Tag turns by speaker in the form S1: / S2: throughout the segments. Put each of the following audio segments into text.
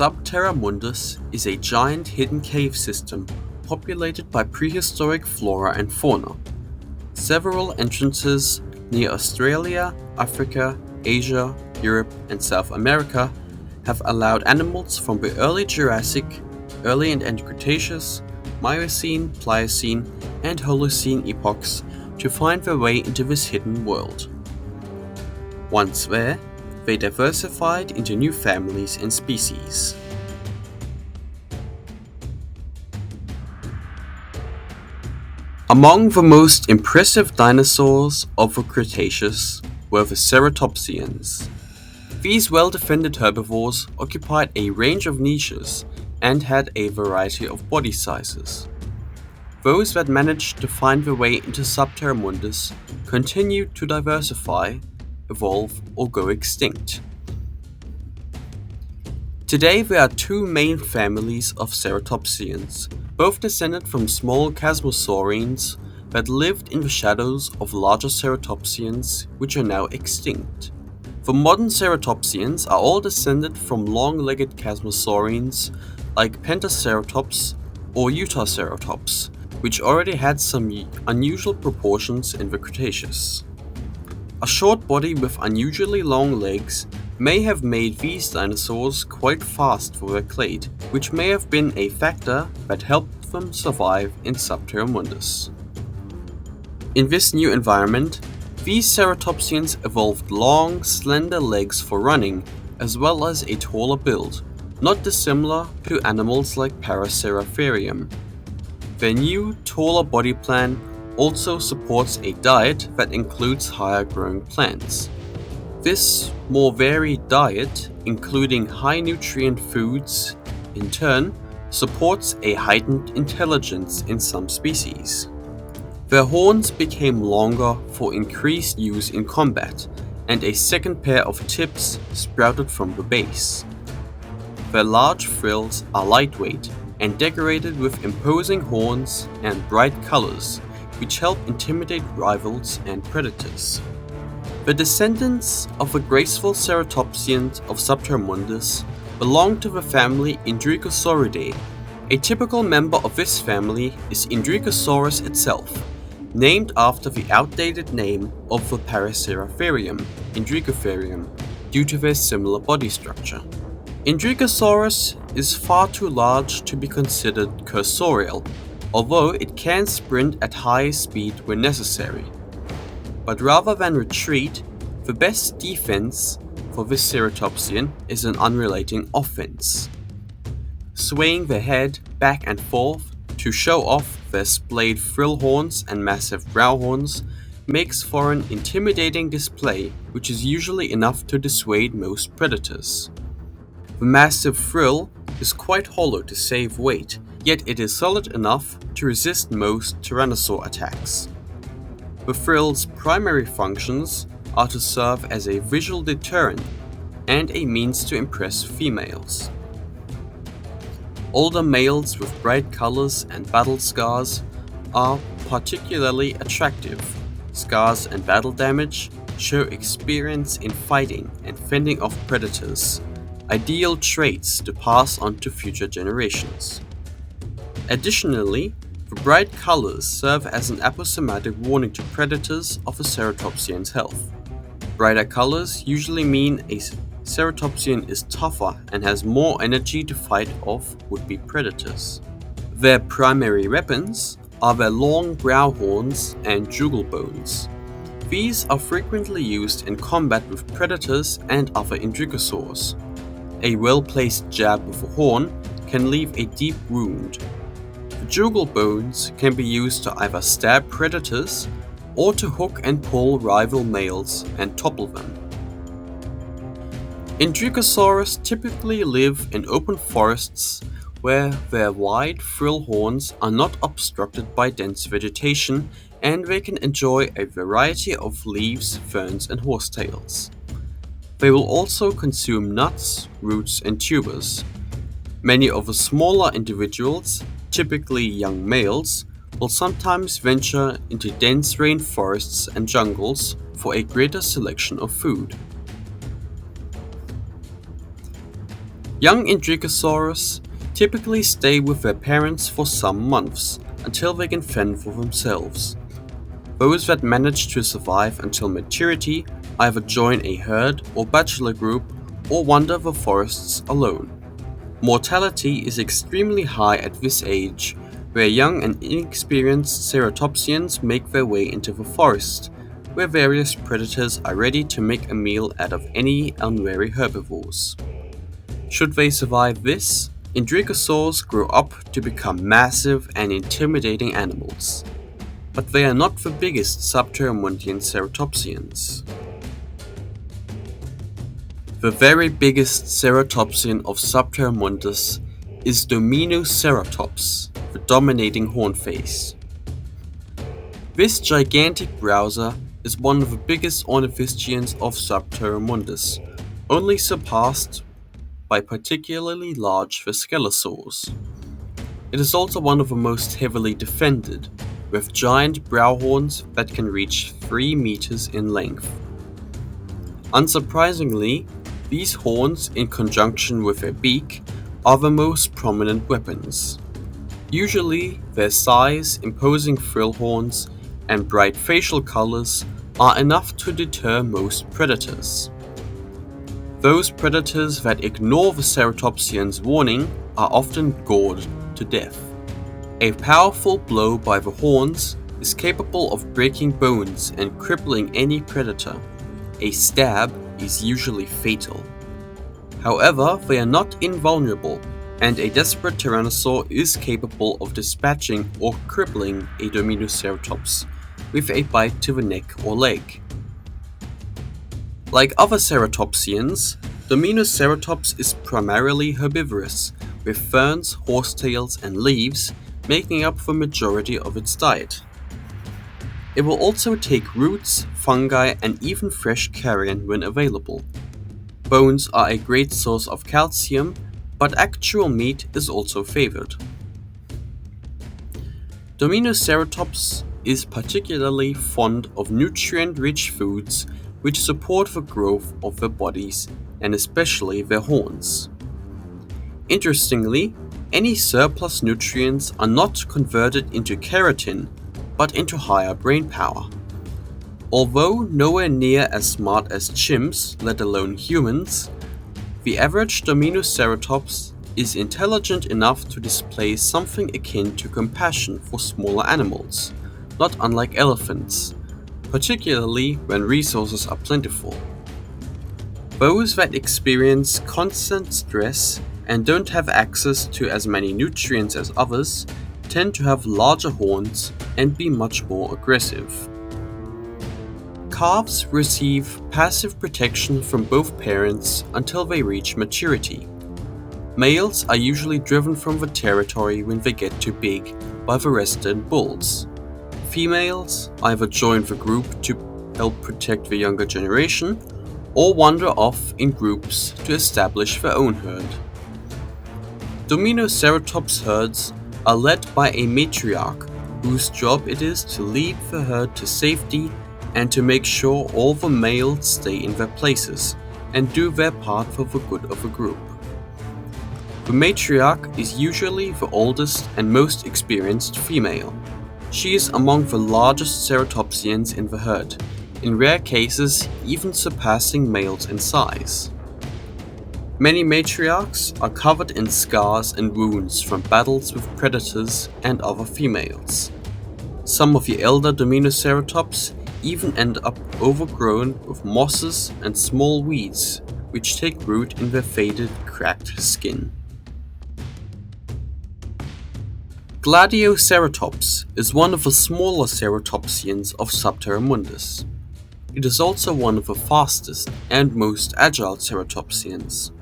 S1: Subterramundus is a giant hidden cave system populated by prehistoric flora and fauna. Several entrances near Australia, Africa, Asia, Europe, and South America have allowed animals from the early Jurassic, early and end Cretaceous, Miocene, Pliocene, and Holocene epochs to find their way into this hidden world. Once there, they diversified into new families and species. Among the most impressive dinosaurs of the Cretaceous were the Ceratopsians. These well-defended herbivores occupied a range of niches and had a variety of body sizes. Those that managed to find their way into Subterramundus continued to diversify, evolve, or go extinct. Today there are two main families of Ceratopsians, both descended from small chasmosaurines that lived in the shadows of larger ceratopsians which are now extinct. The modern ceratopsians are all descended from long-legged chasmosaurines like Pentaceratops or Utaceratops, which already had some unusual proportions in the Cretaceous. A short body with unusually long legs may have made these dinosaurs quite fast for their clade, which may have been a factor that helped them survive in Subterramundus. In this new environment, these ceratopsians evolved long, slender legs for running, as well as a taller build, not dissimilar to animals like Paraceratherium. Their new, taller body plan also supports a diet that includes higher-growing plants. This more varied diet, including high-nutrient foods, in turn, supports a heightened intelligence in some species. Their horns became longer for increased use in combat, and a second pair of tips sprouted from the base. Their large frills are lightweight and decorated with imposing horns and bright colors, which help intimidate rivals and predators. The descendants of the graceful Ceratopsians of Subterramundus belong to the family Indricosauridae. A typical member of this family is Indricosaurus itself, named after the outdated name of the Paraceratherium, Indricotherium, due to their similar body structure. Indricosaurus is far too large to be considered cursorial, although it can sprint at high speed when necessary. But rather than retreat, the best defense for this ceratopsian is an unrelenting offense. Swaying their head back and forth to show off their splayed frill horns and massive brow horns makes for an intimidating display which is usually enough to dissuade most predators. The massive frill is quite hollow to save weight, yet it is solid enough to resist most tyrannosaur attacks. The frill's primary functions are to serve as a visual deterrent and a means to impress females. Older males with bright colors and battle scars are particularly attractive. Scars and battle damage show experience in fighting and fending off predators, ideal traits to pass on to future generations. Additionally, the bright colors serve as an aposematic warning to predators of a ceratopsian's health. Brighter colors usually mean a ceratopsian is tougher and has more energy to fight off would-be predators. Their primary weapons are their long brow horns and jugal bones. These are frequently used in combat with predators and other Indricosaurs. A well-placed jab with a horn can leave a deep wound. The jugal bones can be used to either stab predators or to hook and pull rival males and topple them. Indricosaurus typically live in open forests where their wide frill horns are not obstructed by dense vegetation and they can enjoy a variety of leaves, ferns and horsetails. They will also consume nuts, roots and tubers. Many of the smaller individuals, typically young males, will sometimes venture into dense rainforests and jungles for a greater selection of food. Young Indricosaurus typically stay with their parents for some months until they can fend for themselves. Those that manage to survive until maturity either join a herd or bachelor group or wander the forests alone. Mortality is extremely high at this age, where young and inexperienced ceratopsians make their way into the forest, where various predators are ready to make a meal out of any unwary herbivores. Should they survive this, Indricosaurs grow up to become massive and intimidating animals. But they are not the biggest subterramundian ceratopsians. The very biggest ceratopsian of Subterramundus is Dominoceratops, the dominating hornface. This gigantic browser is one of the biggest ornithischians of Subterramundus, only surpassed by particularly large Scutoceratopsians. It is also one of the most heavily defended, with giant brow horns that can reach 3 meters in length. Unsurprisingly, these horns, in conjunction with their beak, are the most prominent weapons. Usually, their size, imposing frill horns, and bright facial colors are enough to deter most predators. Those predators that ignore the ceratopsian's warning are often gored to death. A powerful blow by the horns is capable of breaking bones and crippling any predator. A stab is usually fatal. However, they are not invulnerable, and a desperate tyrannosaur is capable of dispatching or crippling a Dominoceratops with a bite to the neck or leg. Like other ceratopsians, Dominoceratops is primarily herbivorous, with ferns, horsetails, and leaves making up the majority of its diet. It will also take roots, fungi, and even fresh carrion when available. Bones are a great source of calcium, but actual meat is also favored. Dominoceratops is particularly fond of nutrient-rich foods which support the growth of their bodies and especially their horns. Interestingly, any surplus nutrients are not converted into keratin, but into higher brain power. Although nowhere near as smart as chimps, let alone humans, the average Dominoceratops is intelligent enough to display something akin to compassion for smaller animals, not unlike elephants, particularly when resources are plentiful. Those that experience constant stress and don't have access to as many nutrients as others tend to have larger horns and be much more aggressive. Calves receive passive protection from both parents until they reach maturity. Males are usually driven from the territory when they get too big by the resident bulls. Females either join the group to help protect the younger generation, or wander off in groups to establish their own herd. Dominoceratops herds are led by a matriarch whose job it is to lead the herd to safety and to make sure all the males stay in their places and do their part for the good of the group. The matriarch is usually the oldest and most experienced female. She is among the largest ceratopsians in the herd, in rare cases even surpassing males in size. Many matriarchs are covered in scars and wounds from battles with predators and other females. Some of the elder Dominoceratops even end up overgrown with mosses and small weeds, which take root in their faded, cracked skin. Gladioceratops is one of the smaller ceratopsians of Subterramundus. It is also one of the fastest and most agile ceratopsians.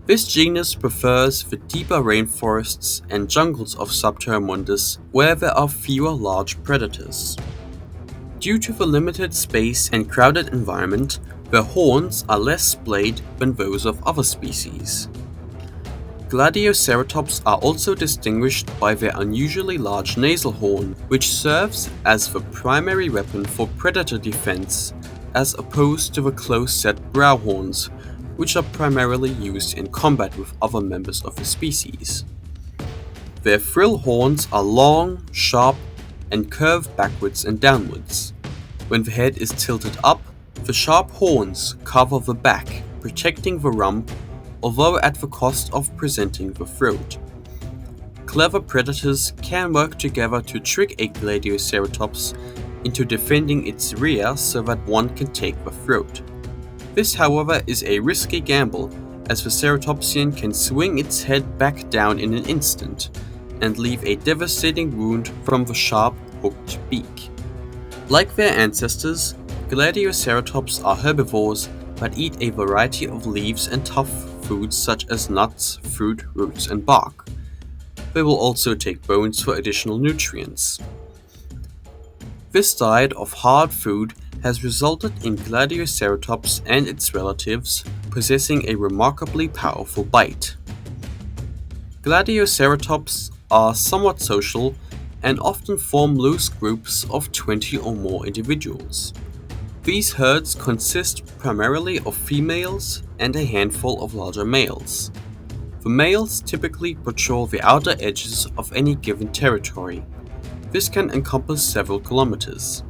S1: This genus prefers the deeper rainforests and jungles of Subterramundus where there are fewer large predators. Due to the limited space and crowded environment, their horns are less splayed than those of other species. Gladioceratops are also distinguished by their unusually large nasal horn, which serves as the primary weapon for predator defense as opposed to the close-set brow horns, which are primarily used in combat with other members of the species. Their frill horns are long, sharp, and curve backwards and downwards. When the head is tilted up, the sharp horns cover the back, protecting the rump, although at the cost of presenting the throat. Clever predators can work together to trick a Gladioceratops into defending its rear so that one can take the throat. This, however, is a risky gamble, as the Ceratopsian can swing its head back down in an instant and leave a devastating wound from the sharp, hooked beak. Like their ancestors, Gladioceratops are herbivores that eat a variety of leaves and tough foods such as nuts, fruit, roots, and bark. They will also take bones for additional nutrients. This diet of hard food has resulted in Gladioceratops and its relatives possessing a remarkably powerful bite. Gladioceratops are somewhat social and often form loose groups of 20 or more individuals. These herds consist primarily of females and a handful of larger males. The males typically patrol the outer edges of any given territory. This can encompass several kilometers.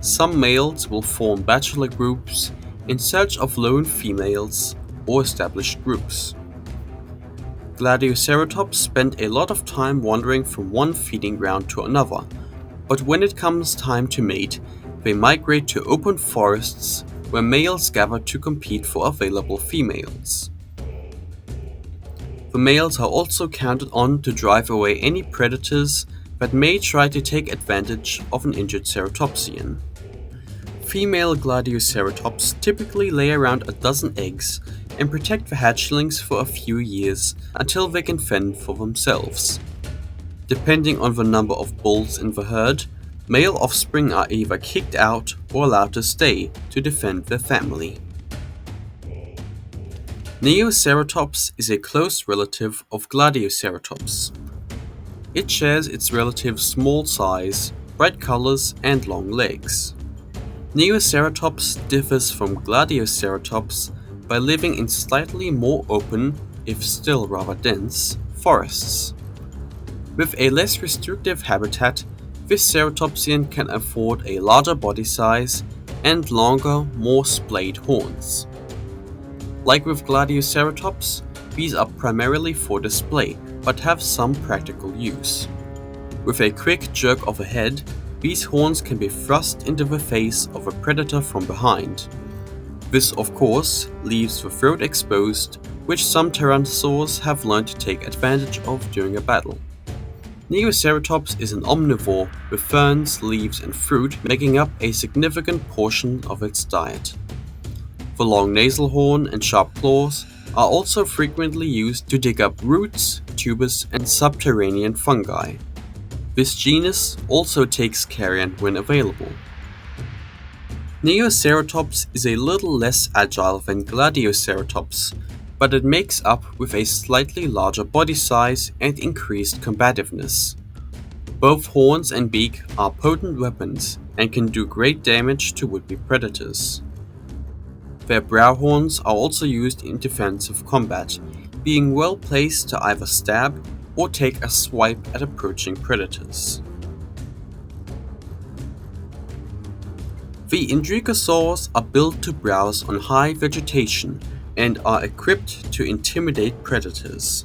S1: Some males will form bachelor groups in search of lone females or established groups. Gladioceratops spend a lot of time wandering from one feeding ground to another, but when it comes time to mate, they migrate to open forests where males gather to compete for available females. The males are also counted on to drive away any predators that may try to take advantage of an injured ceratopsian. Female Gladioceratops typically lay around a dozen eggs and protect the hatchlings for a few years until they can fend for themselves. Depending on the number of bulls in the herd, male offspring are either kicked out or allowed to stay to defend their family. Neoceratops is a close relative of Gladioceratops. It shares its relative's small size, bright colors, and long legs. Neoceratops differs from Gladioceratops by living in slightly more open, if still rather dense, forests. With a less restrictive habitat, this ceratopsian can afford a larger body size and longer, more splayed horns. Like with Gladioceratops, these are primarily for display, but have some practical use. With a quick jerk of the head, these horns can be thrust into the face of a predator from behind. This, of course, leaves the throat exposed, which some tyrannosaurs have learned to take advantage of during a battle. Neoceratops is an omnivore, with ferns, leaves, and fruit making up a significant portion of its diet. The long nasal horn and sharp claws are also frequently used to dig up roots, tubers, and subterranean fungi. This genus also takes carrion when available. Neoceratops is a little less agile than Gladioceratops, but it makes up with a slightly larger body size and increased combativeness. Both horns and beak are potent weapons and can do great damage to would-be predators. Their brow horns are also used in defensive combat, being well placed to either stab or take a swipe at approaching predators. The Indricosaurs are built to browse on high vegetation and are equipped to intimidate predators.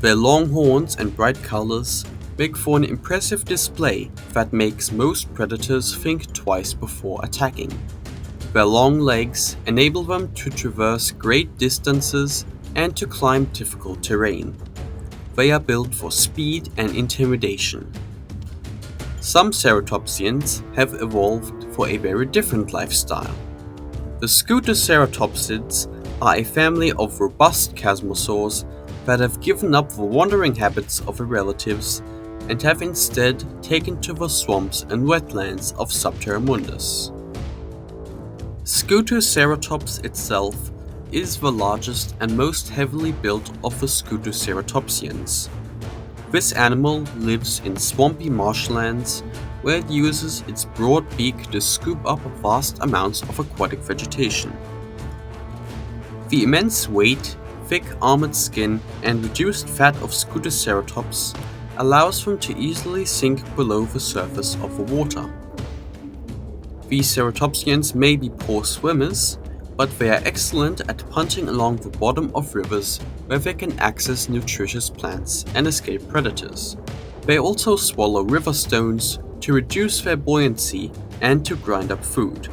S1: Their long horns and bright colors make for an impressive display that makes most predators think twice before attacking. Their long legs enable them to traverse great distances and to climb difficult terrain. They are built for speed and intimidation. Some ceratopsians have evolved for a very different lifestyle. The Scutoceratopsians are a family of robust chasmosaurs that have given up the wandering habits of their relatives and have instead taken to the swamps and wetlands of Subterramundus. Scutoceratops itself is the largest and most heavily built of the Scutoceratopsians. This animal lives in swampy marshlands where it uses its broad beak to scoop up vast amounts of aquatic vegetation. The immense weight, thick armored skin, and reduced fat of Scutoceratops allows them to easily sink below the surface of the water. These ceratopsians may be poor swimmers, but they are excellent at punching along the bottom of rivers where they can access nutritious plants and escape predators. They also swallow river stones to reduce their buoyancy and to grind up food.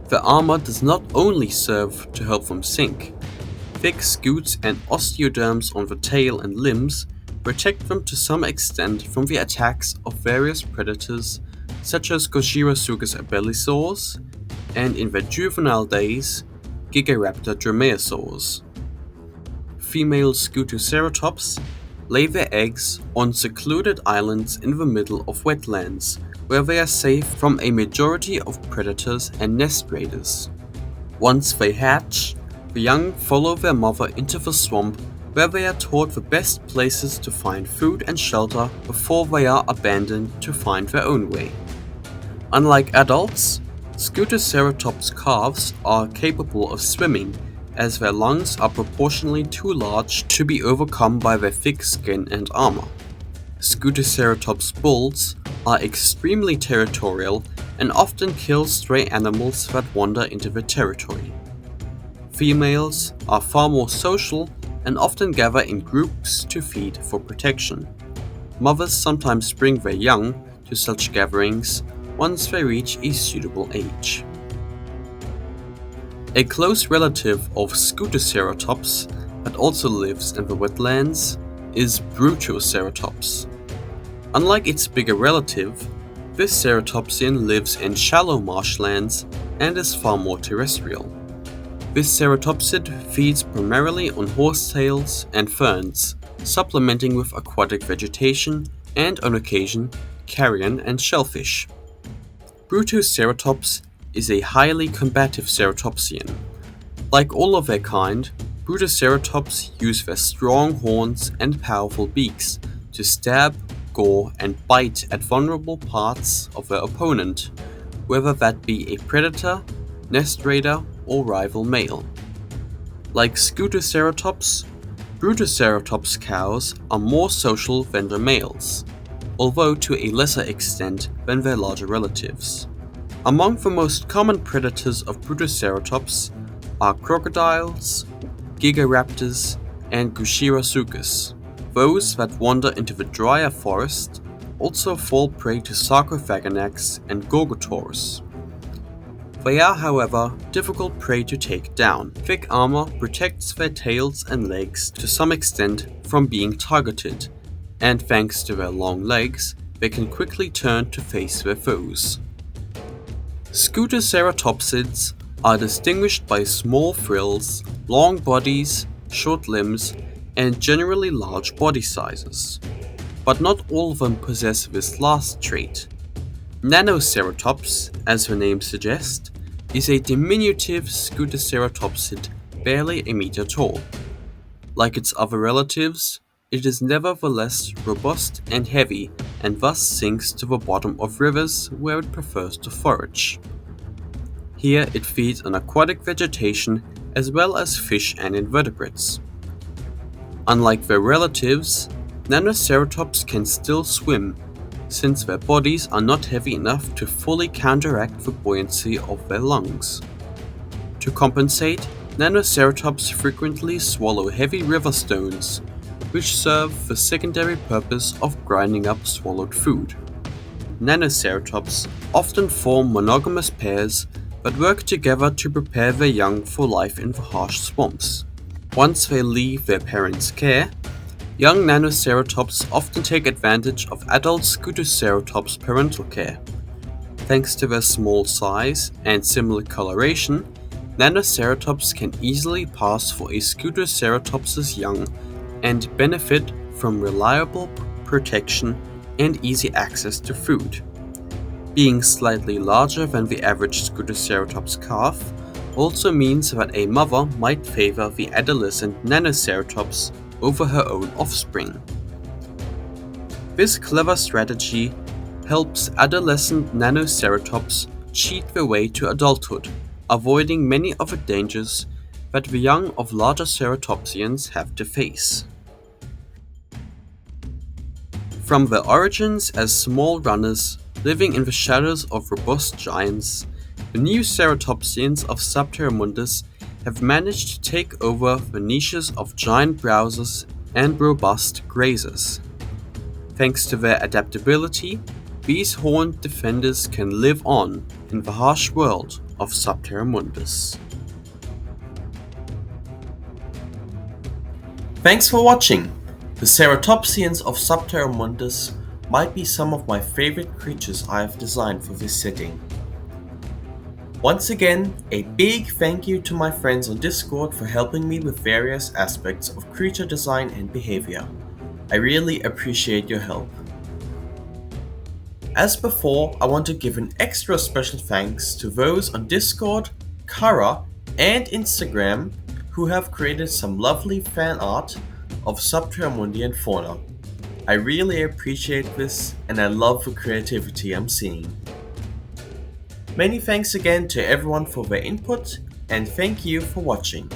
S1: The armor does not only serve to help them sink. Thick scutes and osteoderms on the tail and limbs protect them to some extent from the attacks of various predators such as Gladioceratops abelisaurs, and in their juvenile days, Gigaraptor dromaeosaurs. Female Scutoceratops lay their eggs on secluded islands in the middle of wetlands, where they are safe from a majority of predators and nest raiders. Once they hatch, the young follow their mother into the swamp, where they are taught the best places to find food and shelter before they are abandoned to find their own way. Unlike adults, Scutoceratops calves are capable of swimming, as their lungs are proportionally too large to be overcome by their thick skin and armor. Scutoceratops bulls are extremely territorial and often kill stray animals that wander into their territory. Females are far more social and often gather in groups to feed for protection. Mothers sometimes bring their young to such gatherings once they reach a suitable age. A close relative of Scutoceratops that also lives in the wetlands is Brutoceratops. Unlike its bigger relative, this ceratopsian lives in shallow marshlands and is far more terrestrial. This ceratopsid feeds primarily on horsetails and ferns, supplementing with aquatic vegetation and, on occasion, carrion and shellfish. Brutoceratops is a highly combative ceratopsian. Like all of their kind, Brutoceratops use their strong horns and powerful beaks to stab, gore, and bite at vulnerable parts of their opponent, whether that be a predator, nest raider, or rival male. Like Scutoceratops, Brutoceratops cows are more social than their males, although to a lesser extent than their larger relatives. Among the most common predators of Brutoceratops are crocodiles, gigaraptors, and Gladioceratops. Those that wander into the drier forest also fall prey to sarcophagonax and gorgosaurs. They are, however, difficult prey to take down. Thick armor protects their tails and legs to some extent from being targeted, and thanks to their long legs, they can quickly turn to face their foes. Scutoceratopsids are distinguished by small frills, long bodies, short limbs, and generally large body sizes. But not all of them possess this last trait. Nanoceratops, as the name suggests, is a diminutive Scutoceratopsid barely a meter tall. Like its other relatives, it is nevertheless robust and heavy, and thus sinks to the bottom of rivers where it prefers to forage. Here it feeds on aquatic vegetation as well as fish and invertebrates. Unlike their relatives, Nanoceratops can still swim, since their bodies are not heavy enough to fully counteract the buoyancy of their lungs. To compensate, Nanoceratops frequently swallow heavy river stones, which serve the secondary purpose of grinding up swallowed food. Nanoceratops often form monogamous pairs that work together to prepare their young for life in the harsh swamps. Once they leave their parents' care, young Nanoceratops often take advantage of adult Scutoceratops' parental care. Thanks to their small size and similar coloration, Nanoceratops can easily pass for a Scutoceratops' young and benefit from reliable protection and easy access to food. Being slightly larger than the average Scutoceratops calf also means that a mother might favor the adolescent Nanoceratops over her own offspring. This clever strategy helps adolescent Nanoceratops cheat their way to adulthood, avoiding many of the dangers that the young of larger ceratopsians have to face. From their origins as small runners living in the shadows of robust giants, the Neoceratopsians of Subterramundus have managed to take over the niches of giant browsers and robust grazers. Thanks to their adaptability, these horned defenders can live on in the harsh world of Subterramundus. Thanks for watching! The Ceratopsians of Subterramundus might be some of my favorite creatures I have designed for this setting. Once again, a big thank you to my friends on Discord for helping me with various aspects of creature design and behavior. I really appreciate your help. As before, I want to give an extra special thanks to those on Discord, Kara, and Instagram who have created some lovely fan art of Subterramundian fauna. I really appreciate this and I love the creativity I'm seeing. Many thanks again to everyone for their input and thank you for watching.